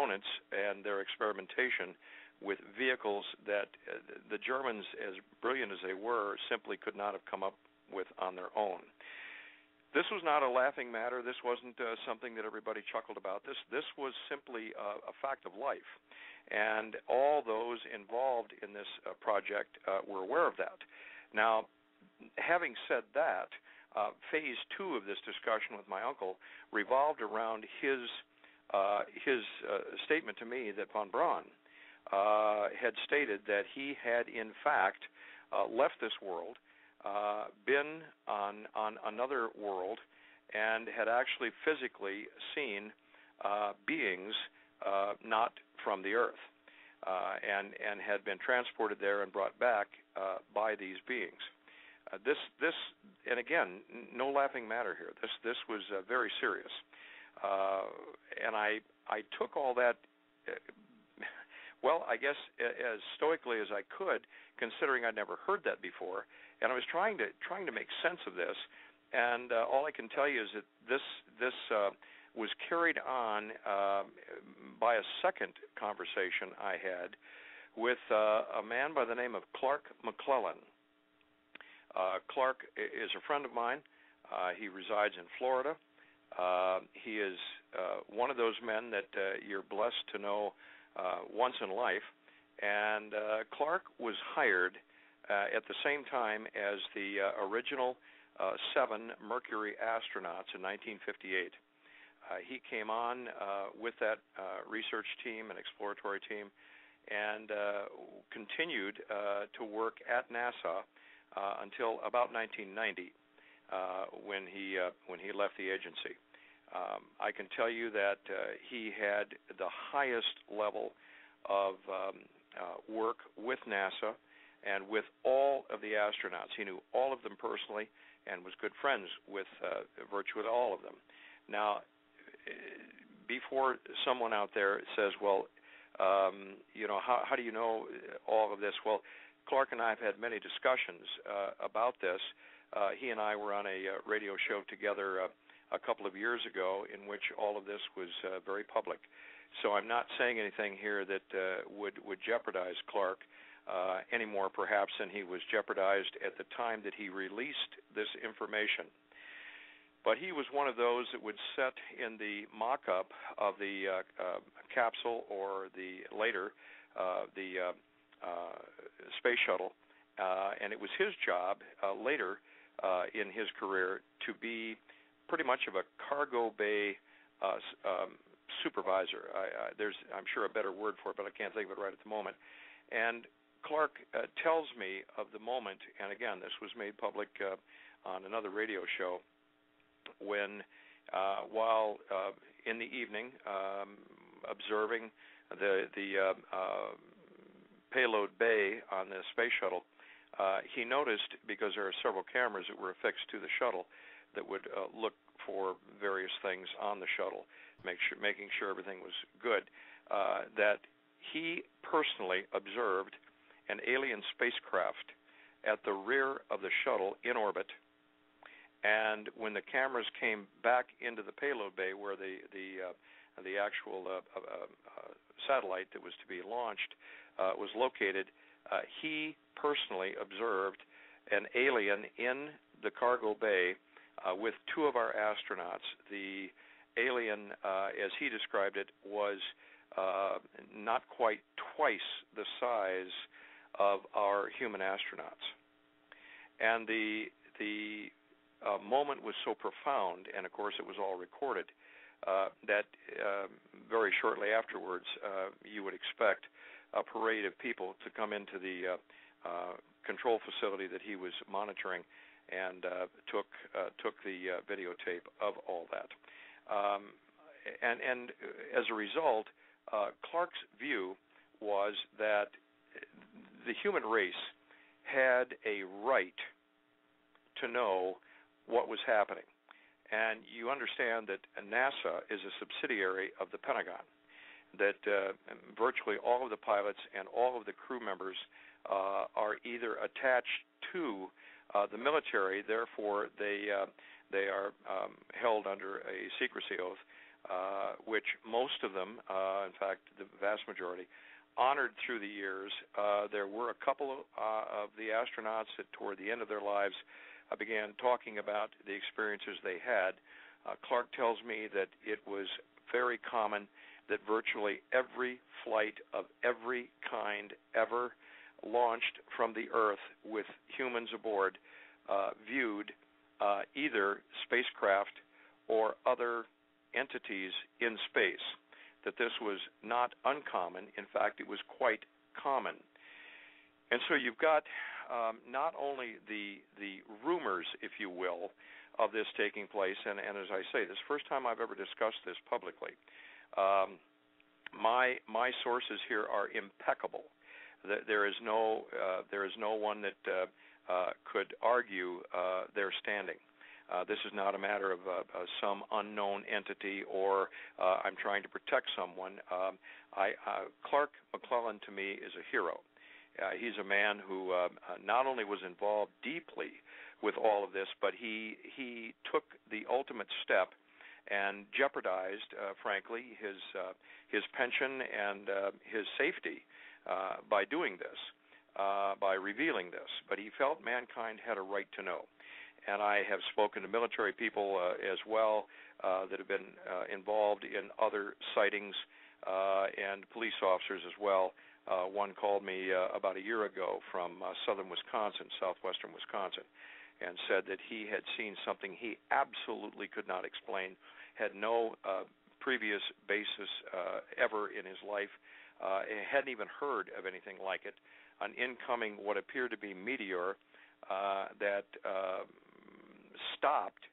opponents and their experimentation with vehicles that the Germans, as brilliant as they were, simply could not have come up with on their own. This was not a laughing matter. This wasn't something that everybody chuckled about. This was simply a fact of life, and all those involved in this project were aware of that. Now, having said that, phase two of this discussion with my uncle revolved around his statement to me that von Braun had stated that he had in fact left this world, been on another world, and had actually physically seen beings not from the Earth, and had been transported there and brought back by these beings. This, and again, no laughing matter here. This was very serious, and I took all that. Well, I guess as stoically as I could, considering I'd never heard that before, and I was trying to make sense of this. And all I can tell you is that this was carried on by a second conversation I had with a man by the name of Clark McClellan. Clark is a friend of mine. He resides in Florida. He is one of those men that you're blessed to know once in life, and Clark was hired at the same time as the original 7 Mercury astronauts in 1958. He came on with that research team and exploratory team, and continued to work at NASA until about 1990, when he left the agency. I can tell you that he had the highest level of work with NASA and with all of the astronauts. He knew all of them personally and was good friends with virtually all of them. Now, before someone out there says, well, how do you know all of this? Well, Clark and I have had many discussions about this. He and I were on a radio show together a couple of years ago in which all of this was very public. So I'm not saying anything here that would jeopardize Clark any more perhaps than he was jeopardized at the time that he released this information. But he was one of those that would set in the mock-up of the capsule, or the later the space shuttle, and it was his job later in his career to be pretty much of a cargo bay supervisor. There's, I'm sure, a better word for it, but I can't think of it right at the moment. And Clark tells me of the moment, and again, this was made public on another radio show, when while in the evening observing the payload bay on the space shuttle, he noticed, because there are several cameras that were affixed to the shuttle that would look for various things on the shuttle, making sure everything was good, that he personally observed an alien spacecraft at the rear of the shuttle in orbit. And when the cameras came back into the payload bay where the actual satellite that was to be launched was located, he personally observed an alien in the cargo bay with 2 of our astronauts. The alien, as he described it, was not quite twice the size of our human astronauts. And the moment was so profound, and of course it was all recorded, that very shortly afterwards you would expect a parade of people to come into the control facility that he was monitoring, and took the videotape of all that. And as a result, Clark's view was that the human race had a right to know what was happening. And you understand that NASA is a subsidiary of the Pentagon, that virtually all of the pilots and all of the crew members are either attached to the military, therefore they are held under a secrecy oath, which most of them, in fact, the vast majority, honored through the years. There were a couple of the astronauts that toward the end of their lives began talking about the experiences they had. Clark tells me that it was very common that virtually every flight of every kind ever launched from the Earth with humans aboard viewed either spacecraft or other entities in space, that this was not uncommon. In fact, it was quite common. And so you've got not only the rumors, if you will, of this taking place, and as I say, this is the first time I've ever discussed this publicly. My sources here are impeccable. There is no one that could argue their standing. This is not a matter of some unknown entity or I'm trying to protect someone. Clark McClellan, to me, is a hero. He's a man who not only was involved deeply with all of this, but he took the ultimate step and jeopardized, frankly, his pension and his safety by doing this, by revealing this. But he felt mankind had a right to know. And I have spoken to military people as well that have been involved in other sightings and police officers as well. One called me about a year ago from southern Wisconsin, southwestern Wisconsin, and said that he had seen something he absolutely could not explain, had no previous basis ever in his life, hadn't even heard of anything like it, an incoming what appeared to be meteor that stopped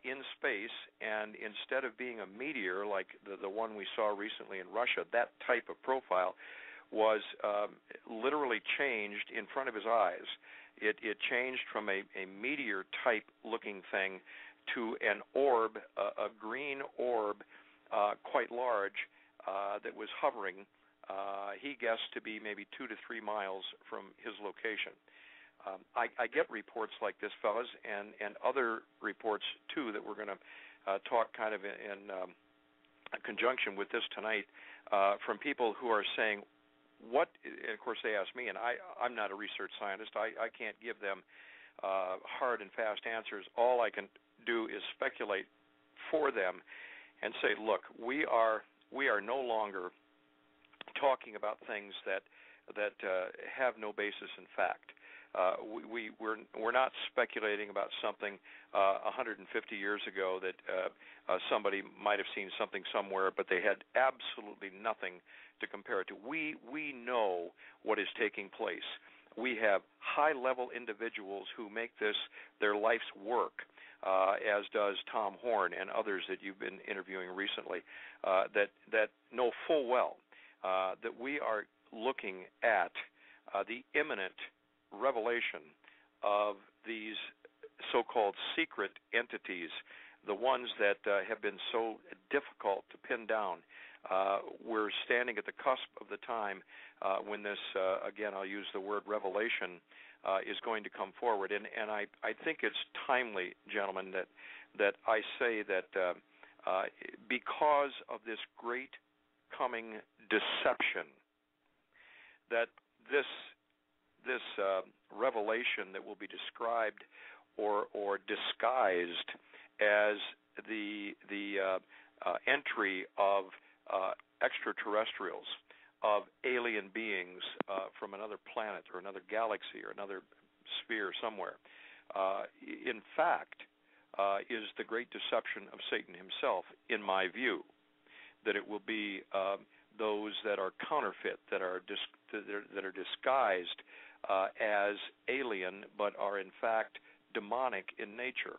in space, and instead of being a meteor like the one we saw recently in Russia, that type of profile was literally changed in front of his eyes. It changed from a meteor-type looking thing to an orb, a green orb, quite large, that was hovering, he guessed to be maybe 2 to 3 miles from his location. I get reports like this, fellas, and other reports, too, that we're going to talk kind of in conjunction with this tonight, from people who are saying, what, and of course they ask me, and I'm not a research scientist. I can't give them hard and fast answers. All I can do is speculate for them and say, look, we are no longer talking about things that have no basis in fact. We're not speculating about something 150 years ago that somebody might have seen something somewhere, but they had absolutely nothing to compare it to. We know what is taking place. We have high-level individuals who make this their life's work, as does Tom Horn and others that you've been interviewing recently, that know full well that we are looking at the imminent revelation of these so-called secret entities, the ones that have been so difficult to pin down. We're standing at the cusp of the time when this, again, I'll use the word revelation, is going to come forward. And I think it's timely, gentlemen, that I say that because of this great coming deception, that this revelation that will be described or disguised as the entry of extraterrestrials, of alien beings from another planet or another galaxy or another sphere somewhere, in fact, is the great deception of Satan himself, in my view, that it will be those that are counterfeit, that are disguised as alien, but are in fact demonic in nature.